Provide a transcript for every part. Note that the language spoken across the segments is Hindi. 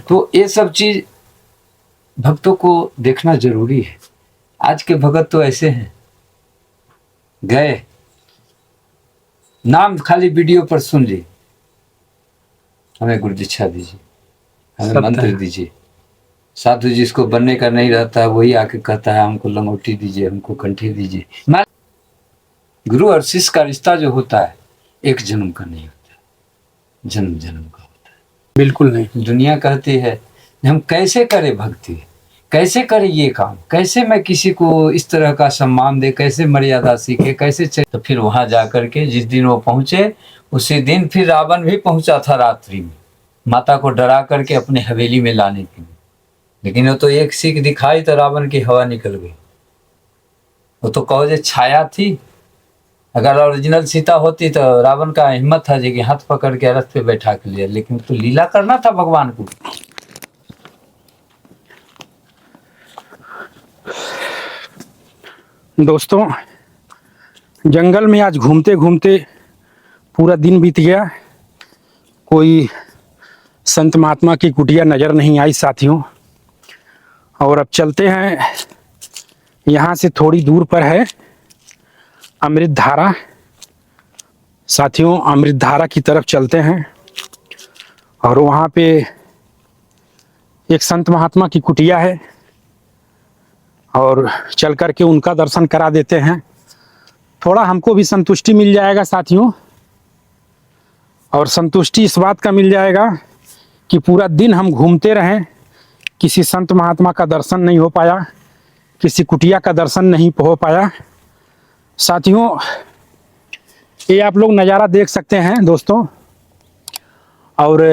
तो ये सब चीज भक्तों को देखना जरूरी है। आज के भगत तो ऐसे हैं, गए नाम खाली वीडियो पर सुन ली, हमें गुरु दीक्षा दीजिए, हमें मंत्र दीजिए। साधु जिसको बनने का नहीं रहता है वही आके कहता है हमको लंगोटी दीजिए, हमको कंठी दीजिए। गुरु और शिष्य का रिश्ता जो होता है एक जन्म का नहीं होता, जन्म जन्म का होता है। बिल्कुल नहीं। दुनिया कहती है हम कैसे करें भक्ति, कैसे करें ये काम, कैसे मैं किसी को इस तरह का सम्मान दे, कैसे मर्यादा सीखे, कैसे तो फिर वहां जाकर के जिस दिन वो पहुंचे उसी दिन फिर रावण भी पहुंचा था रात्रि में माता को डरा करके अपने हवेली में लाने के लिए। लेकिन वो तो एक सीख दिखाई तो रावण की हवा निकल गई। वो तो कहो जो छाया थी, अगर ओरिजिनल सीता होती तो रावण का हिम्मत था जी कि हाथ पकड़ के रथ पे बैठा के लिया, लेकिन तो लीला करना था भगवान को। दोस्तों, जंगल में आज घूमते घूमते पूरा दिन बीत गया, कोई संत महात्मा की कुटिया नज़र नहीं आई साथियों। और अब चलते हैं, यहाँ से थोड़ी दूर पर है अमृत धारा। साथियों, अमृत धारा की तरफ चलते हैं और वहाँ पे एक संत महात्मा की कुटिया है और चल कर के उनका दर्शन करा देते हैं। थोड़ा हमको भी संतुष्टि मिल जाएगा साथियों, और संतुष्टि इस बात का मिल जाएगा कि पूरा दिन हम घूमते रहें, किसी संत महात्मा का दर्शन नहीं हो पाया, किसी कुटिया का दर्शन नहीं हो पाया। साथियों, ये आप लोग नज़ारा देख सकते हैं दोस्तों, और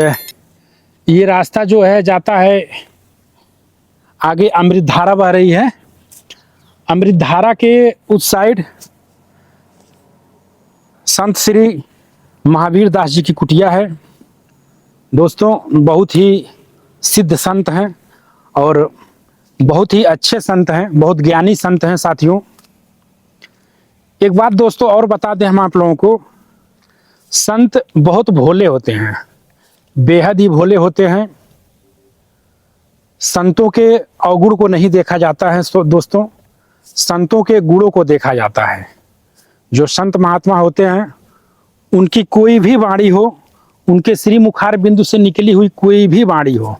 ये रास्ता जो है जाता है आगे, अमृत धारा बह रही है। अमृत धारा के उस साइड संत श्री महावीर दास जी की कुटिया है। दोस्तों, बहुत ही सिद्ध संत हैं और बहुत ही अच्छे संत हैं, बहुत ज्ञानी संत हैं साथियों। एक बात दोस्तों और बता दें हम आप लोगों को, संत बहुत भोले होते हैं, बेहद ही भोले होते हैं। संतों के अवगुण को नहीं देखा जाता है दोस्तों, संतों के गुणों को देखा जाता है। जो संत महात्मा होते हैं उनकी कोई भी वाणी हो, उनके श्री मुखार बिंदु से निकली हुई कोई भी वाणी हो,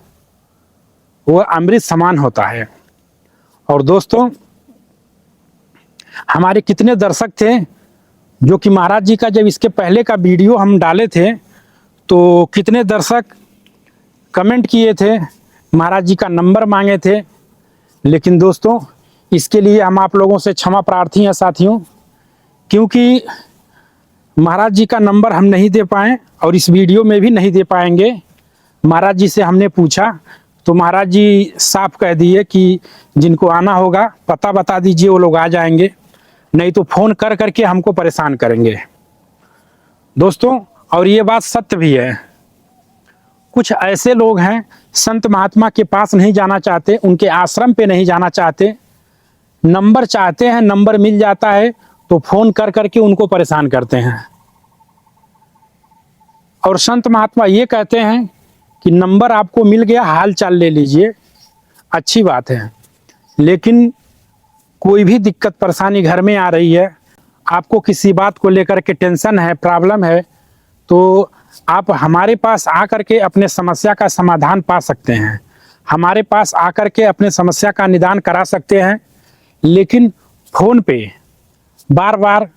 वह अमृत समान होता है। और दोस्तों, हमारे कितने दर्शक थे जो कि महाराज जी का जब इसके पहले का वीडियो हम डाले थे तो कितने दर्शक कमेंट किए थे, महाराज जी का नंबर मांगे थे। लेकिन दोस्तों, इसके लिए हम आप लोगों से क्षमा प्रार्थी हैं साथियों, क्योंकि महाराज जी का नंबर हम नहीं दे पाए और इस वीडियो में भी नहीं दे पाएंगे। महाराज जी से हमने पूछा तो महाराज जी साफ कह दिए कि जिनको आना होगा पता बता दीजिए, वो लोग आ जाएंगे, नहीं तो फ़ोन कर करके हमको परेशान करेंगे दोस्तों। और ये बात सत्य भी है, कुछ ऐसे लोग हैं संत महात्मा के पास नहीं जाना चाहते, उनके आश्रम पे नहीं जाना चाहते, नंबर चाहते हैं, नंबर मिल जाता है तो फ़ोन कर करके उनको परेशान करते हैं। और संत महात्मा ये कहते हैं कि नंबर आपको मिल गया, हाल चाल ले लीजिए, अच्छी बात है, लेकिन कोई भी दिक्कत परेशानी घर में आ रही है, आपको किसी बात को लेकर के टेंशन है, प्रॉब्लम है, तो आप हमारे पास आकर के अपने समस्या का समाधान पा सकते हैं, हमारे पास आकर के अपने समस्या का निदान करा सकते हैं। लेकिन फ़ोन पे बार बार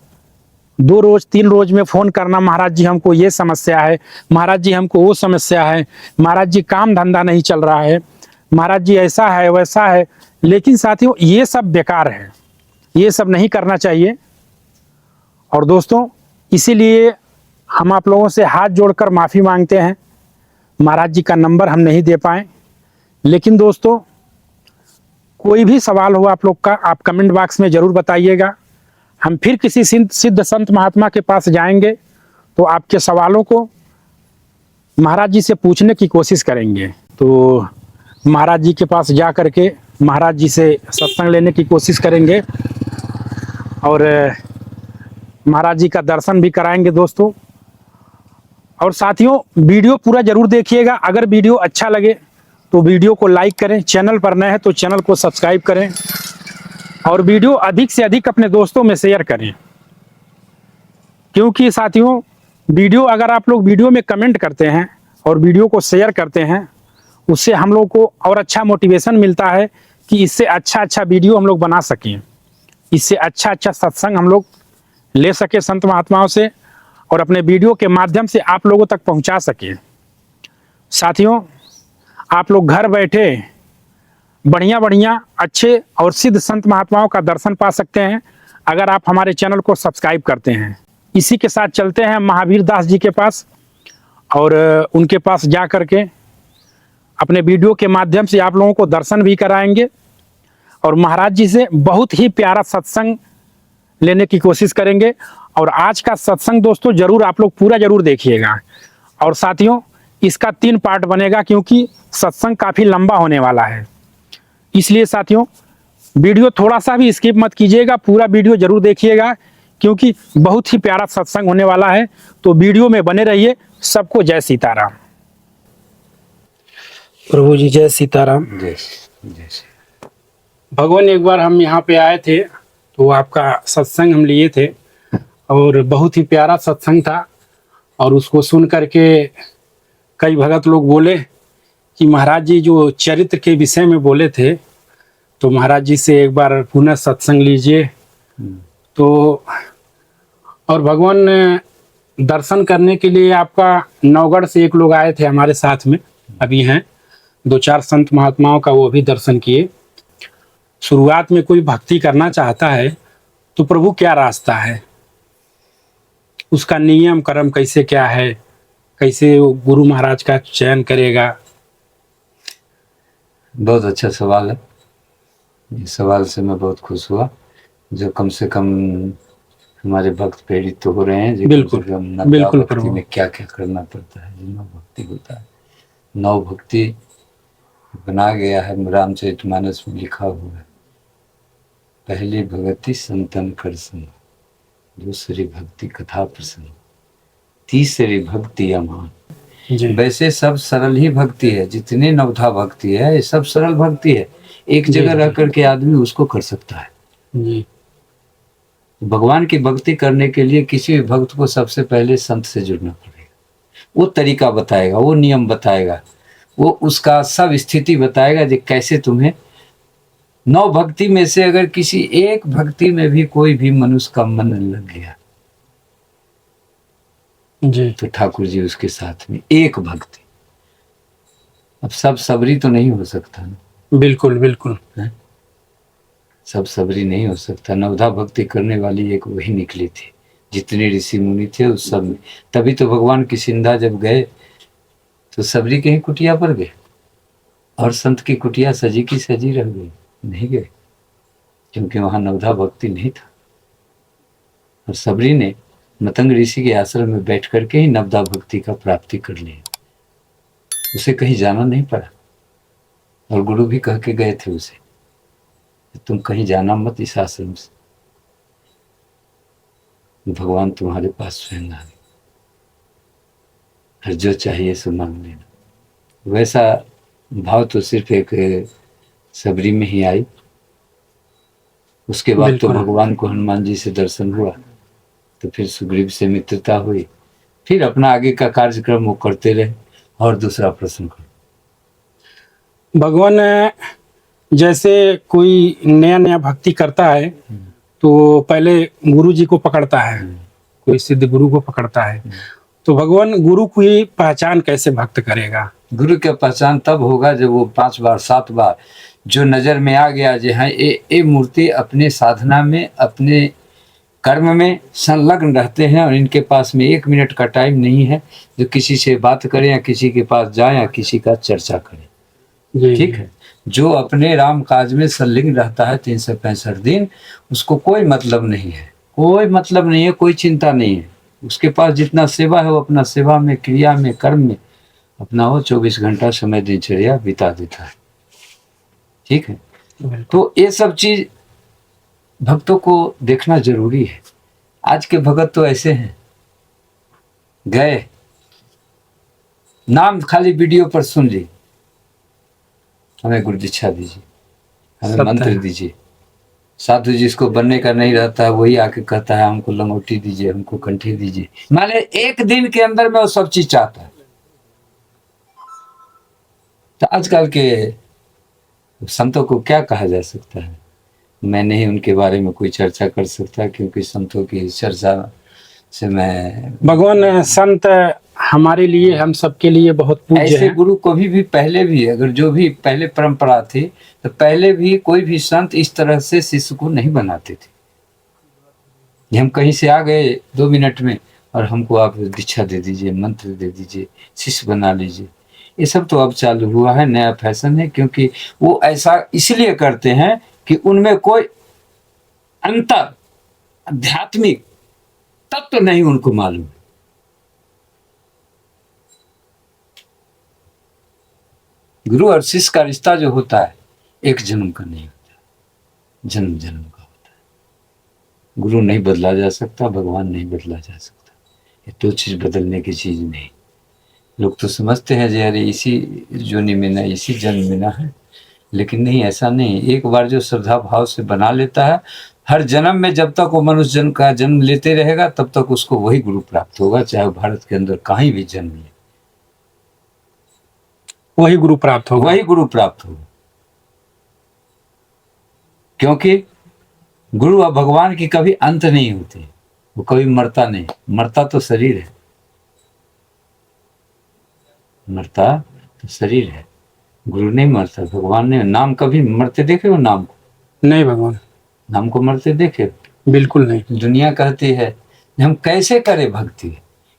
2 रोज़ 3 रोज़ में फ़ोन करना, महाराज जी हमको ये समस्या है, महाराज जी हमको वो समस्या है, महाराज जी काम धंधा नहीं चल रहा है, महाराज जी ऐसा है वैसा है। लेकिन साथियों, ये सब बेकार है, ये सब नहीं करना चाहिए। और दोस्तों, इसीलिए हम आप लोगों से हाथ जोड़कर माफ़ी मांगते हैं, महाराज जी का नंबर हम नहीं दे पाए। लेकिन दोस्तों, कोई भी सवाल हो आप लोग का, आप कमेंट बॉक्स में ज़रूर बताइएगा। हम फिर किसी सिद्ध संत महात्मा के पास जाएंगे तो आपके सवालों को महाराज जी से पूछने की कोशिश करेंगे। तो महाराज जी के पास जा कर के महाराज जी से सत्संग लेने की कोशिश करेंगे और महाराज जी का दर्शन भी कराएंगे दोस्तों। और साथियों, वीडियो पूरा ज़रूर देखिएगा। अगर वीडियो अच्छा लगे तो वीडियो को लाइक करें, चैनल पर नए हैं तो चैनल को सब्सक्राइब करें और वीडियो अधिक से अधिक अपने दोस्तों में शेयर करें। क्योंकि साथियों, वीडियो अगर आप लोग वीडियो में कमेंट करते हैं और वीडियो को शेयर करते हैं, उससे हम लोग को और अच्छा मोटिवेशन मिलता है कि इससे अच्छा वीडियो हम लोग बना सकें, इससे अच्छा सत्संग हम लोग ले सके संत महात्माओं से और अपने वीडियो के माध्यम से आप लोगों तक पहुंचा सके। साथियों, आप लोग घर बैठे बढ़िया अच्छे और सिद्ध संत महात्माओं का दर्शन पा सकते हैं अगर आप हमारे चैनल को सब्सक्राइब करते हैं। इसी के साथ चलते हैं महावीर दास जी के पास और उनके पास जा करके अपने वीडियो के माध्यम से आप लोगों को दर्शन भी कराएंगे और महाराज जी से बहुत ही प्यारा सत्संग लेने की कोशिश करेंगे। और आज का सत्संग दोस्तों जरूर आप लोग पूरा जरूर देखिएगा। और साथियों, इसका 3 पार्ट बनेगा क्योंकि सत्संग काफ़ी लंबा होने वाला है। इसलिए साथियों, वीडियो थोड़ा सा भी स्किप मत कीजिएगा, पूरा वीडियो जरूर देखिएगा क्योंकि बहुत ही प्यारा सत्संग होने वाला है। तो वीडियो में बने रहिए। सबको जय सीताराम। प्रभु जी जय सीताराम। जय जय। भगवान, एक बार हम यहाँ पे आए थे तो आपका सत्संग हम लिए थे और बहुत ही प्यारा सत्संग था। और उसको सुन करके कई भगत लोग बोले कि महाराज जी जो चरित्र के विषय में बोले थे तो महाराज जी से एक बार पुनः सत्संग लीजिए। तो और भगवान ने दर्शन करने के लिए आपका नौगढ़ से एक लोग आए थे हमारे साथ में, अभी हैं 2-4 संत महात्माओं का, वो भी दर्शन किए। शुरुआत में कोई भक्ति करना चाहता है तो प्रभु क्या रास्ता है, उसका नियम कर्म कैसे क्या है, कैसे गुरु महाराज का चयन करेगा? बहुत अच्छा सवाल है। इस सवाल से मैं बहुत खुश हुआ जो कम से कम हमारे भक्त प्रेरित तो हो रहे हैं। जो बिल्कुल बिल्कुल भक्ति में क्या क्या करना पड़ता है, जो नव भक्ति होता है, नव भक्ति बना गया है रामचरितमानस में लिखा हुआ है। पहली भगति संतन कर संग, दूसरी भक्ति कथा प्रसंग, तीसरी भक्ति अमान। वैसे सब सरल ही भक्ति है, जितने नवधा भक्ति है ये सब सरल भक्ति है। एक जगह रह करके आदमी उसको कर सकता है जी। भगवान की भक्ति करने के लिए किसी भी भक्त को सबसे पहले संत से जुड़ना पड़ेगा। वो तरीका बताएगा, वो नियम बताएगा, वो उसका सब स्थिति बताएगा जो कैसे तुम्हें 9 भक्ति में से अगर किसी एक भक्ति में भी कोई भी मनुष्य का मन लग गया जी तो ठाकुर जी उसके साथ में एक भक्ति। अब सब सबरी तो नहीं हो सकता ना। बिल्कुल बिल्कुल है? सब सबरी नहीं हो सकता। नवधा भक्ति करने वाली एक वही निकली थी। जितने ऋषि मुनि थे उस सब में, तभी तो भगवान किष्किंधा जब गए तो सबरी के ही कुटिया पर गए और संत की कुटिया सजी की सजी रह गई, नहीं गए क्योंकि वहां नवधा भक्ति नहीं था। और सबरी ने मतंग ऋषि के आश्रम में बैठ करके ही नवधा भक्ति का प्राप्ति कर लिया, उसे कहीं जाना नहीं पड़ा। और गुरु भी कह के गए थे उसे, तुम कहीं जाना मत इस आश्रम से, भगवान तुम्हारे पास स्वयं आ गए और जो चाहिए सो मांग लेना। वैसा भाव तो सिर्फ एक सबरी में ही आई। उसके बाद तो भगवान को हनुमान जी से दर्शन हुआ, तो फिर सुग्रीव से मित्रता हुई, फिर अपना आगे का कार्यक्रम वो करते रहे। और दूसरा प्रश्न करो। भगवान जैसे कोई नया भक्ति करता है तो पहले गुरु जी को पकड़ता है, कोई सिद्ध गुरु को पकड़ता है, तो भगवान गुरु की पहचान कैसे भक्त करेगा? गुरु की पहचान तब होगा जब वो 5 बार 7 बार जो नजर में आ गया जो है ये मूर्ति अपने साधना में अपने कर्म में संलग्न रहते हैं और इनके पास में 1 मिनट का टाइम नहीं है जो किसी से बात करें या किसी के पास जाए या किसी का चर्चा करें। ठीक है, जो अपने राम काज में संलग्न रहता है 365 दिन, उसको कोई मतलब नहीं है, कोई मतलब नहीं है, कोई चिंता नहीं है। उसके पास जितना सेवा है वो अपना सेवा में, क्रिया में, कर्म में अपना वो 24 घंटा समय दिनचर्या बिता देता है। ठीक है, तो ये सब चीज भक्तों को देखना जरूरी है। आज के भगत तो ऐसे हैं, गए नाम खाली वीडियो पर सुन ली, हमें गुरु दीक्षा दीजिए, हमें सत्य मंत्र है। दीजिए। साधु जिसको बनने का नहीं रहता है वही आके कहता है हमको लंगोटी दीजिए, हमको कंठी दीजिए। माने एक दिन के अंदर में वो सब चीज चाहता है। तो आजकल के संतों को क्या कहा जा सकता है? मैं नहीं उनके बारे में कोई चर्चा कर सकता, क्योंकि संतों की चर्चा से मैं भगवान संत हमारे लिए, हम सबके लिए बहुत पूज्य ऐसे हैं। गुरु कभी भी पहले भी, अगर जो भी पहले परंपरा थी, तो पहले भी कोई भी संत इस तरह से शिष्य को नहीं बनाते थे। ये हम कहीं से आ गए 2 मिनट में और हमको आप दीक्षा दे दीजिए, मंत्र दे दीजिए, शिष्य बना लीजिए, ये सब तो अब चालू हुआ है, नया फैशन है। क्योंकि वो ऐसा इसलिए करते हैं कि उनमें कोई अंतर आध्यात्मिक तत्व नहीं उनको मालूम है। गुरु और शिष्य का रिश्ता जो होता है एक जन्म का नहीं होता, जन्म जन्म का होता है। गुरु नहीं बदला जा सकता, भगवान नहीं बदला जा सकता, ये दो चीज बदलने की चीज नहीं। लोग तो समझते हैं जी अरे इसी जोनी में ना, इसी जन्म में ना है, लेकिन नहीं, ऐसा नहीं। एक बार जो श्रद्धा भाव से बना लेता है, हर जन्म में जब तक वो मनुष्य जन्म का जन्म लेते रहेगा तब तक उसको वही गुरु प्राप्त होगा, चाहे भारत के अंदर कहीं भी जन्म ले, वही गुरु प्राप्त होगा। वही गुरु प्राप्त होगा। क्योंकि गुरु और भगवान की कभी अंत नहीं होती, वो कभी मरता नहीं। मरता तो शरीर है, मरता तो शरीर है, गुरु नहीं मरता, भगवान ने नाम कभी मरते देखे हो? नाम को नहीं भगवान, नाम को मरते देखे? बिल्कुल नहीं। दुनिया कहती है हम कैसे करें भक्ति,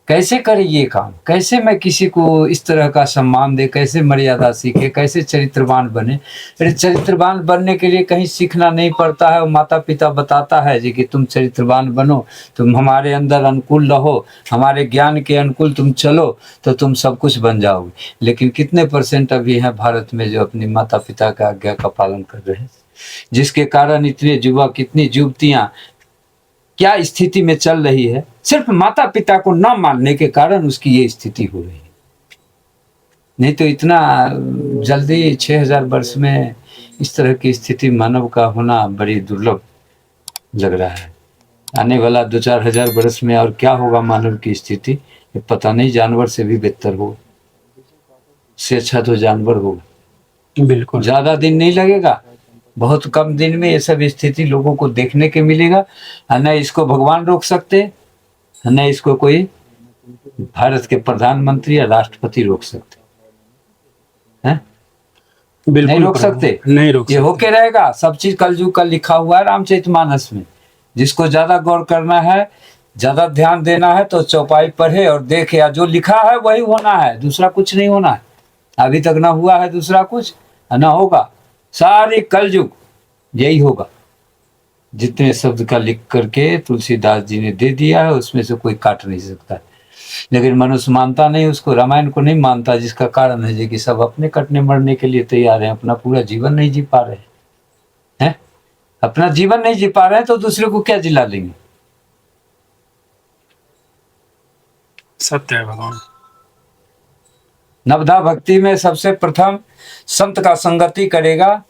कैसे करें ये काम, कैसे मैं किसी को इस तरह का सम्मान दे, कैसे मर्यादा सीखे, कैसे चरित्रवान बने। अरे चरित्रवान बनने के लिए कहीं सीखना नहीं पड़ता है। माता पिता बताता है जी कि तुम चरित्रवान बनो, तुम हमारे अंदर अनुकूल रहो, हमारे ज्ञान के अनुकूल तुम चलो तो तुम सब कुछ बन जाओगे। लेकिन कितने % अभी हैं भारत में जो अपनी माता पिता का आज्ञा का पालन कर रहे हैं, जिसके कारण इतने युवक, कितनी युवतियां क्या स्थिति में चल रही है, सिर्फ माता पिता को न मानने के कारण उसकी ये स्थिति हो रही है। नहीं तो इतना जल्दी 6000 वर्ष में इस तरह की स्थिति मानव का होना बड़ी दुर्लभ लग रहा है। आने वाला 2-4 हजार वर्ष में और क्या होगा मानव की स्थिति, ये पता नहीं। जानवर से भी बेहतर हो, से अच्छा तो जानवर होगा। बिल्कुल। ज्यादा दिन नहीं लगेगा, बहुत कम दिन में ये सब स्थिति लोगों को देखने के मिलेगा। न इसको भगवान रोक सकते, न इसको कोई भारत के प्रधानमंत्री या राष्ट्रपति रोक सकते हैं। बिल्कुल नहीं रोक सकते, नहीं रोक ये सकते। होके रहेगा। सब चीज कलयुग का लिखा हुआ है रामचरितमानस में। जिसको ज्यादा गौर करना है, ज्यादा ध्यान देना है तो चौपाई पढ़े और देखे, या जो लिखा है वही होना है, दूसरा कुछ नहीं होना है। अभी तक ना हुआ है दूसरा कुछ, ना होगा। सारी कलयुग यही होगा। जितने शब्द का लिख करके तुलसीदास जी ने दे दिया है उसमें से कोई काट नहीं सकता। लेकिन मनुष्य मानता नहीं उसको, रामायण को नहीं मानता, जिसका कारण है जी कि सब अपने कटने मरने के लिए तैयार हैं, अपना पूरा जीवन नहीं जी पा रहे हैं। अपना जीवन नहीं जी पा रहे हैं तो दूसरे को क्या जिला लेंगे। सत्य है भगवान। नवधा भक्ति में सबसे प्रथम संत का संगति करेगा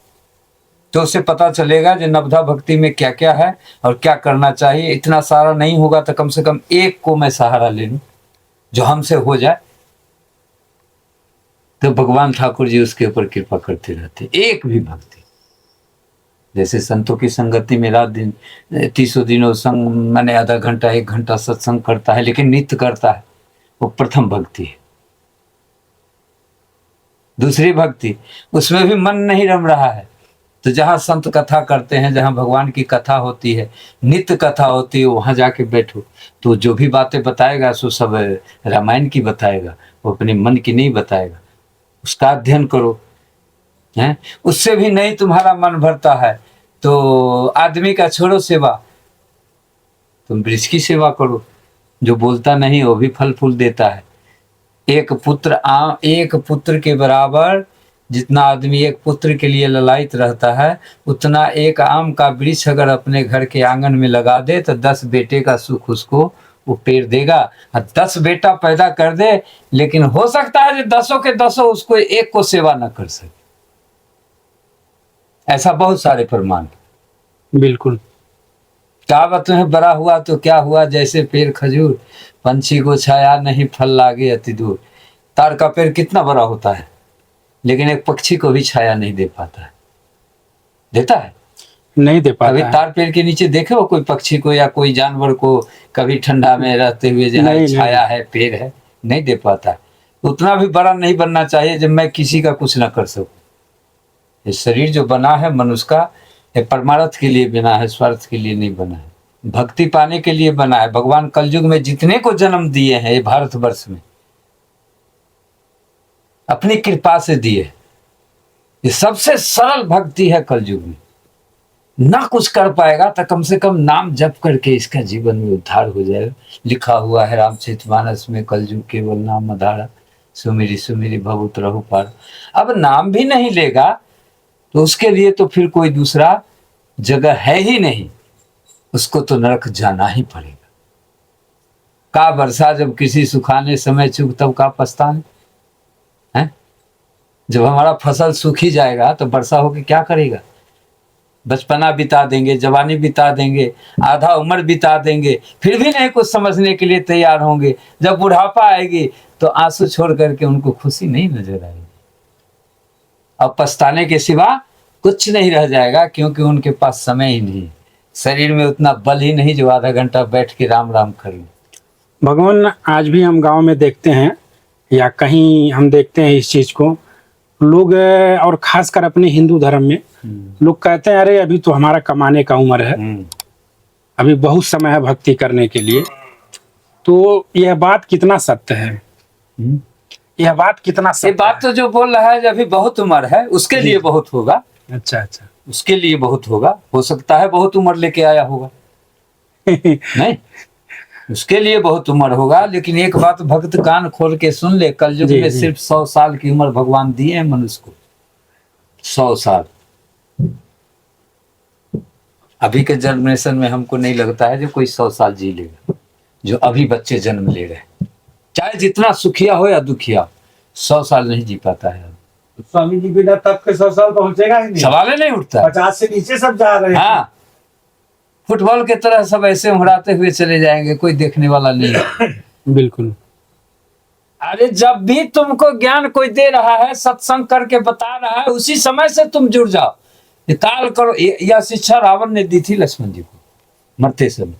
तो उसे पता चलेगा कि नवधा भक्ति में क्या क्या है और क्या करना चाहिए। इतना सारा नहीं होगा तो कम से कम एक को मैं सहारा ले लूं जो हमसे हो जाए, तो भगवान ठाकुर जी उसके ऊपर कृपा करते रहते। एक भी भक्ति, जैसे संतों की संगति में रात दिन 30 दिनों संग, मैंने आधा घंटा 1 घंटा सत्संग करता है लेकिन नित्य करता है, वो प्रथम भक्ति है। दूसरी भक्ति, उसमें भी मन नहीं रम रहा है तो जहाँ संत कथा करते हैं, जहाँ भगवान की कथा होती है, नित्य कथा होती है, वहाँ जाके बैठो तो जो भी बातें बताएगा सो सब रामायण की बताएगा, वो अपने मन की नहीं बताएगा। उसका अध्ययन करो, हैं। उससे भी नहीं तुम्हारा मन भरता है तो आदमी का छोड़ो सेवा, तुम वृक्ष की सेवा करो, जो बोलता नहीं वो भी फल फूल देता है। एक पुत्र के बराबर जितना आदमी एक पुत्र के लिए ललायित रहता है, उतना एक आम का वृक्ष अगर अपने घर के आंगन में लगा दे तो 10 बेटे का सुख उसको वो पेड़ देगा। और 10 बेटा पैदा कर दे, लेकिन हो सकता है जो 10 के 10 उसको एक को सेवा न कर सके। ऐसा बहुत सारे प्रमाण। बिल्कुल। कहावत तुम्हें बड़ा हुआ तो क्या हुआ, जैसे पेड़ खजूर, पंछी को छाया नहीं फल लागे अति दूर। तार का पेड़ कितना बड़ा होता है, लेकिन एक पक्षी को भी छाया नहीं दे पाता है। देता है? नहीं दे कभी पाता है। तार पेड़ के नीचे देखे हो कोई पक्षी को या कोई जानवर को, कभी ठंडा में रहते हुए जहाँ नहीं, छाया है, पेड़ है, नहीं दे पाता है। उतना भी बड़ा नहीं बनना चाहिए जब मैं किसी का कुछ ना कर सकूं। ये शरीर जो बना है मनुष्य का, ये परमार्थ के लिए बना है, स्वार्थ के लिए नहीं बना है। भक्ति पाने के लिए बना है। भगवान कलयुग में जितने को जन्म दिए हैं ये भारतवर्ष में, अपनी कृपा से दिए। ये सबसे सरल भक्ति है कलयुग में। ना कुछ कर पाएगा तो कम से कम नाम जप करके इसका जीवन में उद्धार हो जाएगा। लिखा हुआ है रामचरितमानस में, कलयुग केवल नाम आधारा, सुमिरी सुमिरी भव उतरहु पार। अब नाम भी नहीं लेगा तो उसके लिए तो फिर कोई दूसरा जगह है ही नहीं, उसको तो नरक जाना ही पड़ेगा। का वर्षा जब किसी सुखाने समय चूक तब का पछताने है। जब हमारा फसल सूख ही जाएगा तो वर्षा होकर क्या करेगा? बचपना बिता देंगे, जवानी बिता देंगे, आधा उम्र बिता देंगे, फिर भी नहीं कुछ समझने के लिए तैयार होंगे। जब बुढ़ापा आएगी तो आंसू छोड़ करके उनको खुशी नहीं नजर आएगी। अब पछताने के सिवा कुछ नहीं रह जाएगा, क्योंकि उनके पास समय ही नहीं, शरीर में उतना बल ही नहीं जो आधा घंटा बैठ के राम राम कर लें। भगवान, आज भी हम गांव में देखते हैं या कहीं हम देखते हैं इस चीज को, लोग और खासकर अपने हिंदू धर्म में लोग कहते हैं अरे अभी तो हमारा कमाने का उम्र है, अभी बहुत समय है भक्ति करने के लिए। तो यह बात कितना सत्य है? यह बात कितना सत्य ये बात तो जो बोल रहा है अभी बहुत उम्र है, उसके लिए बहुत होगा। अच्छा अच्छा। उसके लिए बहुत होगा, हो सकता है बहुत उम्र लेके आया होगा नहीं, उसके लिए बहुत उम्र होगा। लेकिन एक बात भक्त कान खोल के सुन ले, कलयुग में सिर्फ 100 साल की उम्र भगवान दिए हैं मनुष्य को। 100 साल। अभी के जनरेशन में हमको नहीं लगता है जो कोई 100 साल जी लेगा। जो अभी बच्चे जन्म ले रहे हैं, चाहे जितना सुखिया हो या दुखिया, 100 साल नहीं जी पाता है। स्वामी जी बिना तब के 100 साल पहुंचेगा ही नहीं। सवाल ही नहीं उठता। 50 से नीचे सब जा रहे हैं। हाँ, फुटबॉल के तरह सब ऐसे उड़ाते हुए चले जाएंगे, कोई देखने वाला नहीं है। बिल्कुल। अरे जब भी तुमको ज्ञान कोई दे रहा है, सत्संग करके बता रहा है, उसी समय से तुम जुड़ जाओ, निकाल करो। यह शिक्षा रावण ने दी थी लक्ष्मण जी को मरते समय।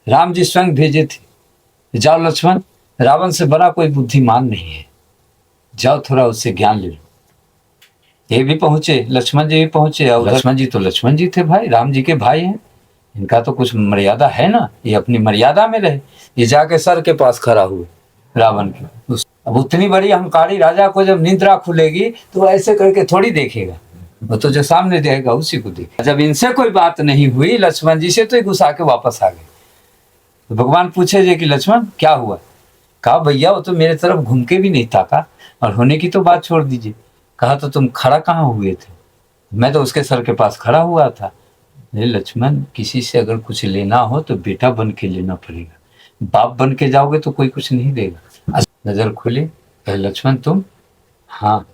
राम जी स्वयं भेजे थे, जाओ लक्ष्मण, रावण से बड़ा कोई बुद्धिमान नहीं है, जाओ थोड़ा उससे ज्ञान ले लो। ये भी पहुंचे, लक्ष्मण जी भी पहुंचे। और लक्ष्मण जी तो लक्ष्मण जी थे भाई, राम जी के भाई हैं, इनका तो कुछ मर्यादा है ना, ये अपनी मर्यादा में रहे। ये जाके सर के पास खड़ा हुए रावण के। अब उतनी बड़ी अहंकारी राजा को जब निद्रा खुलेगी तो ऐसे करके थोड़ी देखेगा, वो तो जो सामने देखेगा उसी को देखेगा। जब इनसे कोई बात नहीं हुई लक्ष्मण जी से, तो ये गुस्सा के वापस आ गए। तो भगवान पूछे जे कि लक्ष्मण क्या हुआ? कहा भैया वो तो मेरे तरफ घूम के भी नहीं ताका, और होने की तो बात छोड़ दीजिए। कहा तो तुम खड़ा कहाँ हुए थे? मैं तो उसके सर के पास खड़ा हुआ था। लक्ष्मण, किसी से अगर कुछ लेना हो तो बेटा बन के लेना पड़ेगा, बाप बन के जाओगे तो कोई कुछ नहीं देगा। नजर खुली, लक्ष्मण तुम? हाँ।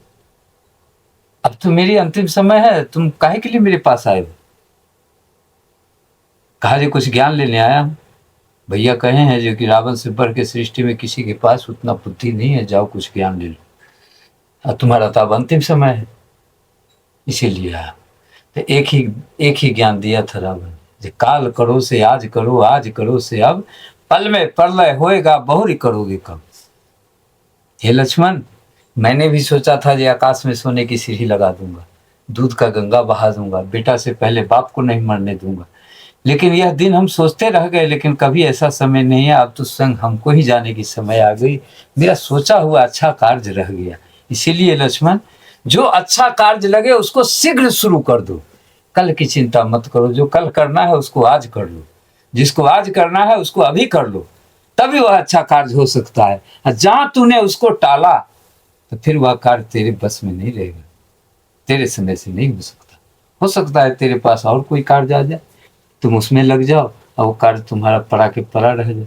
अब तो मेरी अंतिम समय है, तुम काहे के लिए मेरे पास आए हो? कहा जी कुछ ज्ञान लेने आया हूं। भैया कहे हैं जो कि रावण से बढ़ के सृष्टि में किसी के पास उतना बुद्धि नहीं है, जाओ कुछ ज्ञान ले लो, अब तुम्हारा तो अब अंतिम समय है, इसीलिए आया। तो एक ही ज्ञान दिया था रावण, जो काल करो से आज करो, आज करो से अब, पल में प्रलय होएगा, बहुरी करोगे कब। हे लक्ष्मण, मैंने भी सोचा था कि आकाश में सोने की सीढ़ी लगा दूंगा, दूध का गंगा बहा दूंगा, बेटा से पहले बाप को नहीं मरने दूंगा। लेकिन यह दिन हम सोचते रह गए, लेकिन कभी ऐसा समय नहीं है। अब तो संग हमको ही जाने की समय आ गई। मेरा सोचा हुआ अच्छा कार्य रह गया। इसीलिए लक्ष्मण, जो अच्छा कार्य लगे उसको शीघ्र शुरू कर दो, कल की चिंता मत करो। जो कल करना है उसको आज कर लो, जिसको आज करना है उसको अभी कर लो, तभी वह अच्छा कार्य हो सकता है। जहां तूने उसको टाला तो फिर वह कार्य तेरे बस में नहीं रहेगा, तेरे समय से नहीं हो सकता। हो सकता है तेरे पास और कोई कार्य आ जाए, तुम उसमें लग जाओ और वो कार्य तुम्हारा पड़ा के पड़ा रह जाए।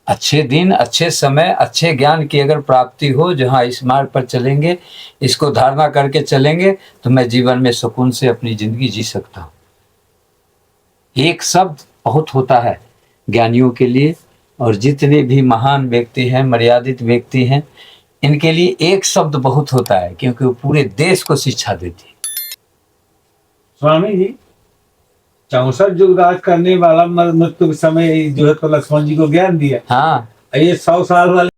अच्छे दिन, अच्छे समय, अच्छे ज्ञान की अगर प्राप्ति हो, जहाँ इस मार्ग पर चलेंगे, इसको धारणा करके चलेंगे, तो मैं जीवन में सुकून से अपनी जिंदगी जी सकता हूँ। एक शब्द बहुत होता है ज्ञानियों के लिए, और जितने भी महान व्यक्ति हैं, मर्यादित व्यक्ति हैं, इनके लिए एक शब्द बहुत होता है, क्योंकि वो पूरे देश को शिक्षा देती है। स्वामी जी 64 युग राज करने वाला मृत्यु के समय जो है तो लक्ष्मण जी को ज्ञान दिया, हाँ, ये 100 साल वाले